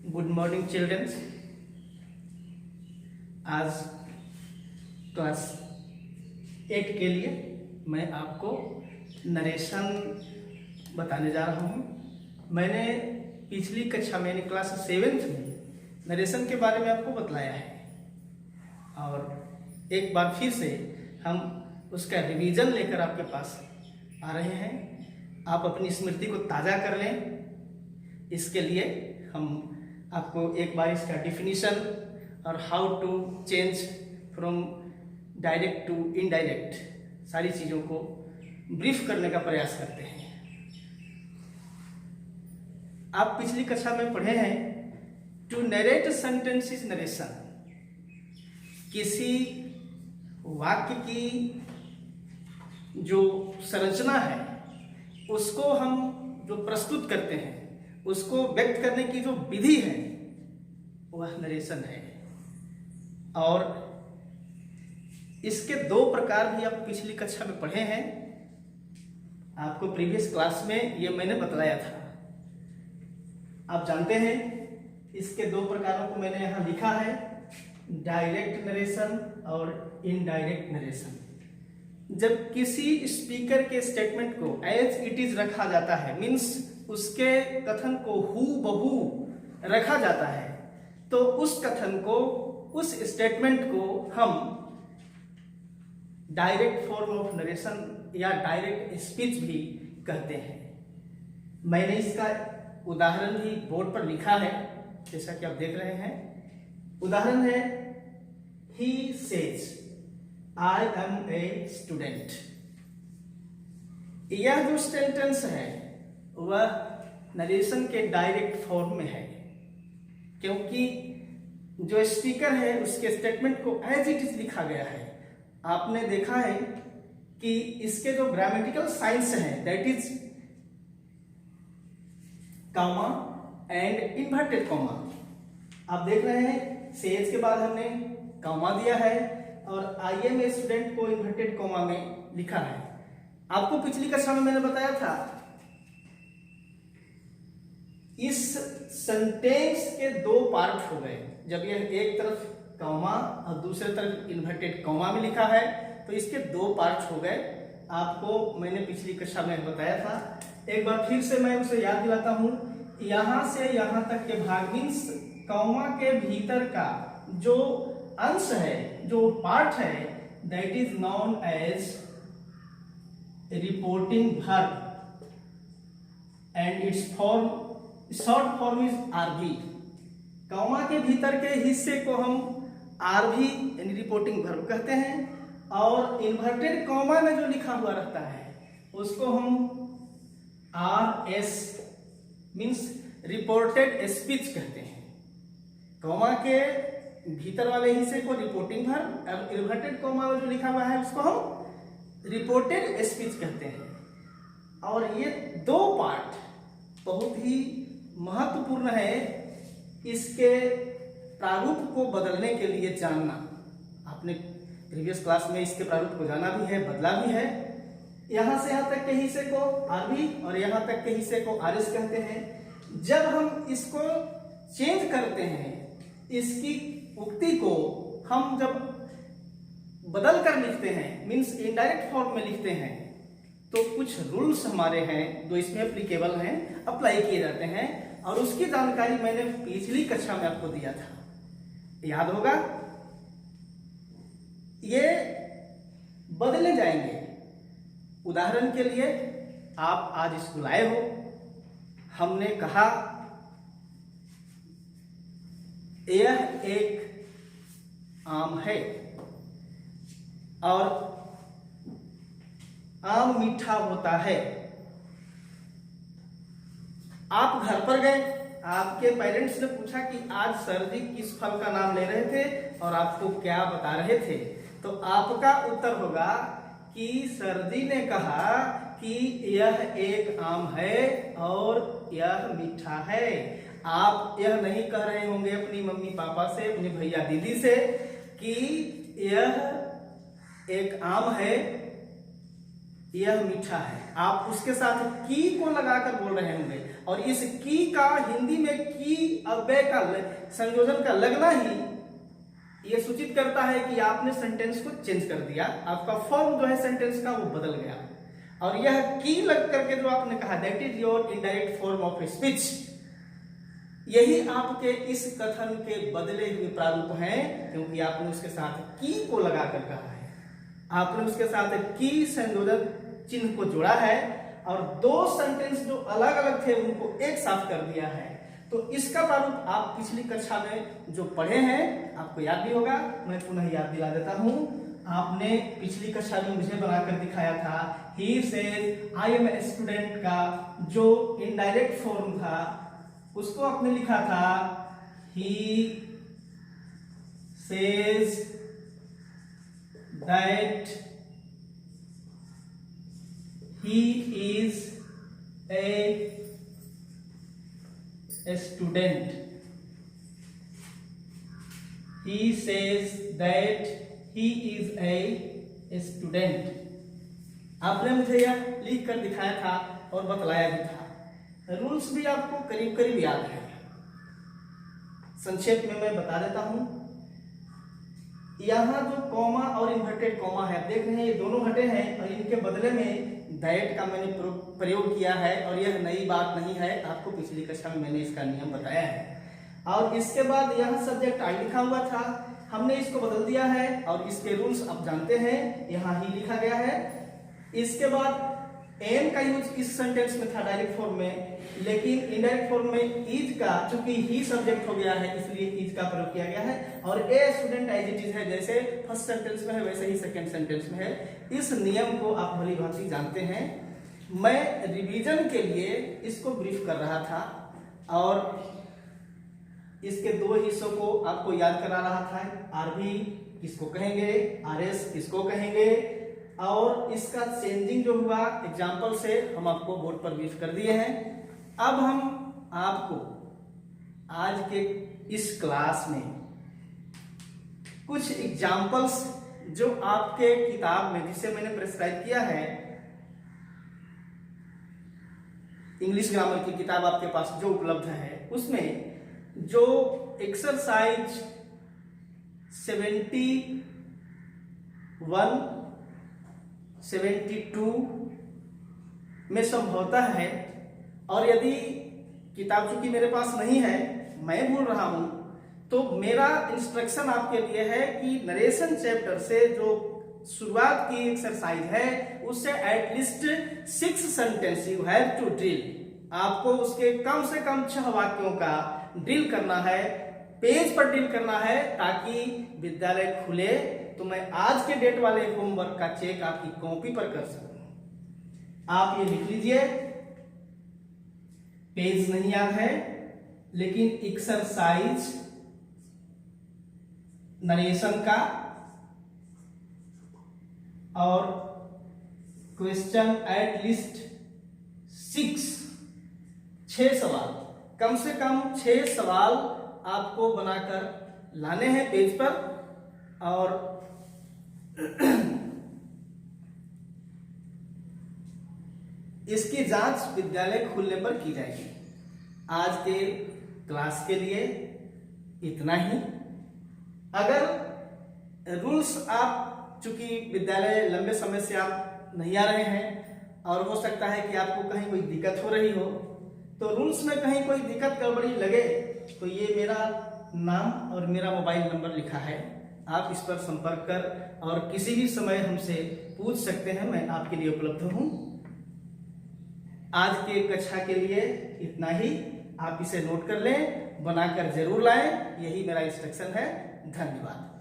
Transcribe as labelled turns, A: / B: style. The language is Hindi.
A: Good morning childrens. आज क्लास 8 के लिए मैं आपको नरेशन बताने जा रहा हूँ। मैंने पिछली कक्षा में क्लास 7th में नरेशन के बारे में आपको बतलाया है और एक बार फिर से हम उसका रिवीजन लेकर आपके पास आ रहे हैं। आप अपनी स्मृति को ताज़ा कर लें। इसके लिए हम आपको एक बार इसका डिफिनीशन और how to change from direct to indirect सारी चीज़ों को ब्रीफ करने का प्रयास करते हैं। आप पिछली कक्षा में पढ़े हैं to narrate sentence is narration. किसी वाक्य की जो संरचना है उसको हम जो प्रस्तुत करते हैं, उसको व्यक्त करने की जो विधि है वह नरेशन है। और इसके दो प्रकार भी आप पिछली कक्षा में पढ़े हैं। आपको प्रीवियस क्लास में ये मैंने बतलाया था। आप जानते हैं इसके दो प्रकारों को मैंने यहाँ लिखा है, डायरेक्ट नरेशन और इनडायरेक्ट नरेशन। जब किसी स्पीकर के स्टेटमेंट को एज इट इज रखा जाता है, मीन्स उसके कथन को हू बहू रखा जाता है, तो उस कथन को, उस स्टेटमेंट को हम डायरेक्ट फॉर्म ऑफ नरेशन या डायरेक्ट स्पीच भी कहते हैं। मैंने इसका उदाहरण भी बोर्ड पर लिखा है, जैसा कि आप देख रहे हैं। उदाहरण है he says I am a student. यह जो सेंटेंस है वह नरेशन के डायरेक्ट फॉर्म में है, क्योंकि जो स्पीकर है उसके स्टेटमेंट को एज इट इज लिखा गया है। आपने देखा है कि इसके जो ग्रामेटिकल साइंस है, that is comma and inverted comma. आप देख रहे हैं सेज के बाद हमने कॉमा दिया है और आई एम ए स्टूडेंट को इन्वर्टेड कॉमा में लिखा है। आपको पिछली कक्षा में मैंने बताया था इस सेंटेंस के दो पार्ट हो गए। जब यह एक तरफ कॉमा और दूसरे तरफ इन्वर्टेड कॉमा में लिखा है तो इसके दो पार्ट हो गए। आपको मैंने पिछली कक्षा में बताया था। एक बार फिर से मैं उसे याद दिलाता हूं। यहां से यहां तक के भाग, मीन्स कॉमा के भीतर का जो अंश है, जो पार्ट है, that is known as reporting verb and its form, short form is RV. Comma के भीतर के हिस्से को हम आरवी यानी रिपोर्टिंग वर्ब कहते हैं और इन्वर्टेड कॉमा में जो लिखा हुआ रहता है उसको हम R S means reported speech कहते हैं। कॉमा के भीतर वाले हिस्से को रिपोर्टिंग वर्ब और इन्वर्टेड कॉमा में जो लिखा हुआ है उसको हम रिपोर्टेड स्पीच कहते हैं। और ये दो पार्ट बहुत ही महत्वपूर्ण है इसके प्रारूप को बदलने के लिए जानना। आपने प्रीवियस क्लास में इसके प्रारूप को जाना भी है, बदला भी है। यहां से यहां तक के हिस्से को आरवी और यहां तक के हिस्से को आरएस कहते हैं। जब हम इसको चेंज करते हैं, इसकी उक्ति को हम जब बदल कर लिखते हैं, मीन्स इनडायरेक्ट फॉर्म में लिखते हैं, तो कुछ रूल्स हमारे हैं जो इसमें एप्लीकेबल हैं, अप्लाई किए जाते हैं। और उसकी जानकारी मैंने पिछली कक्षा में आपको दिया था, याद होगा। ये बदले जाएंगे। उदाहरण के लिए आप आज स्कूल आए हो, हमने कहा यह एक आम है और आम मीठा होता है। आप घर पर गए, आपके पेरेंट्स ने पूछा कि आज सर जी किस फल का नाम ले रहे थे और आपको क्या बता रहे थे, तो आपका उत्तर होगा कि सर जी ने कहा कि यह एक आम है और यह मीठा है। आप यह नहीं कह रहे होंगे अपनी मम्मी पापा से, अपने भैया दीदी से कि यह एक आम है यह मीठा है। आप उसके साथ की को लगाकर बोल रहे होंगे, और इस की का हिंदी में की अव्यय का संयोजन का लगना ही यह सूचित करता है कि आपने सेंटेंस को चेंज कर दिया, आपका फॉर्म जो है सेंटेंस का वो बदल गया। और यह की लग करके जो आपने कहा, that is your indirect form of speech, यही आपके इस कथन के बदले हुए प्रारूप हैं, क्योंकि आपने उसके साथ की को लगाकर कहा है, आपने उसके साथ की संयोजक चिन्ह को जोड़ा है, और दो सेंटेंस जो अलग अलग थे उनको एक साथ कर दिया है। तो इसका प्रारूप आप पिछली कक्षा में जो पढ़े हैं आपको याद भी होगा, मैं पुनः याद दिला देता हूं। आपने पिछली कक्षा में मुझे बनाकर दिखाया था he says I am a student का जो इनडायरेक्ट फॉर्म था उसको आपने लिखा था he says that he is a student. He says that he is a student. आपने मुझे यह लिख कर दिखाया था और बतलाया भी था। रूल्स भी आपको करीब करीब याद है, संक्षेप में मैं बता देता हूं। यहाँ जो कॉमा और इन्वर्टेड कॉमा है, आप देख रहे हैं ये दोनों हटे हैं, और इनके बदले में दैट का मैंने प्रयोग किया है, और यह नई बात नहीं है, आपको पिछली कक्षा में मैंने इसका नियम बताया है। और इसके बाद यहाँ सब्जेक्ट आई लिखा हुआ था, हमने इसको बदल दिया है, और इसके रूल्स आप जानते हैं, यहाँ ही लिखा गया है। इसके बाद एम का यूज इस सेंटेंस में था डायरेक्ट फॉर्म में, लेकिन इनडायरेक्ट फॉर्म में इज का, चूंकि ही सब्जेक्ट हो गया है इसलिए इज का प्रयोग किया गया है, और a student as it is है, जैसे फर्स्ट सेंटेंस में है वैसे ही सेकंड सेंटेंस में है। इस नियम को आप भली भांति जानते हैं। मैं रिवीजन के लिए इसको ब्रीफ कर रहा था, और इसके दो हिस्सों को आपको याद करा रहा था। आरबी किसको कहेंगे, आरएस किसको कहेंगे, और इसका चेंजिंग जो हुआ एग्जाम्पल से हम आपको बोर्ड पर ब्रीफ कर दिए हैं। अब हम आपको आज के इस क्लास में कुछ एग्जाम्पल्स जो आपके किताब में, जिसे मैंने प्रिस्क्राइब किया है, इंग्लिश ग्रामर की किताब आपके पास जो उपलब्ध है, उसमें जो एक्सरसाइज 71, 72 में संभवतः है, और यदि किताब चूंकि मेरे पास नहीं है, मैं बोल रहा हूं, तो मेरा इंस्ट्रक्शन आपके लिए है कि नरेशन चैप्टर से जो शुरुआत की एक्सरसाइज है उससे at least 6 sentence you have to drill. आपको उसके कम से कम 6 वाक्यों का ड्रिल करना है, पेज पर ड्रिल करना है, ताकि विद्यालय खुले तो मैं आज के डेट वाले होमवर्क का चेक आपकी कॉपी पर कर सकूं। आप ये लिख लीजिए, पेज नहीं याद है लेकिन एक्सरसाइज नरेशन का और क्वेश्चन एट लिस्ट 6 सवाल, कम से कम 6 सवाल आपको बनाकर लाने हैं पेज पर, और इसकी जांच विद्यालय खुलने पर की जाएगी। आज के क्लास के लिए इतना ही। अगर रूल्स आप, चूंकि विद्यालय लंबे समय से आप नहीं आ रहे हैं और हो सकता है कि आपको कहीं कोई दिक्कत हो रही हो, तो रूल्स में कहीं कोई दिक्कत गड़बड़ी लगे तो ये मेरा नाम और मेरा मोबाइल नंबर लिखा है, आप इस पर संपर्क कर और किसी भी समय हमसे पूछ सकते हैं, मैं आपके लिए उपलब्ध हूं। आज के कक्षा के लिए इतना ही। आप इसे नोट कर लें, बनाकर जरूर लाएं, यही मेरा इंस्ट्रक्शन है। धन्यवाद।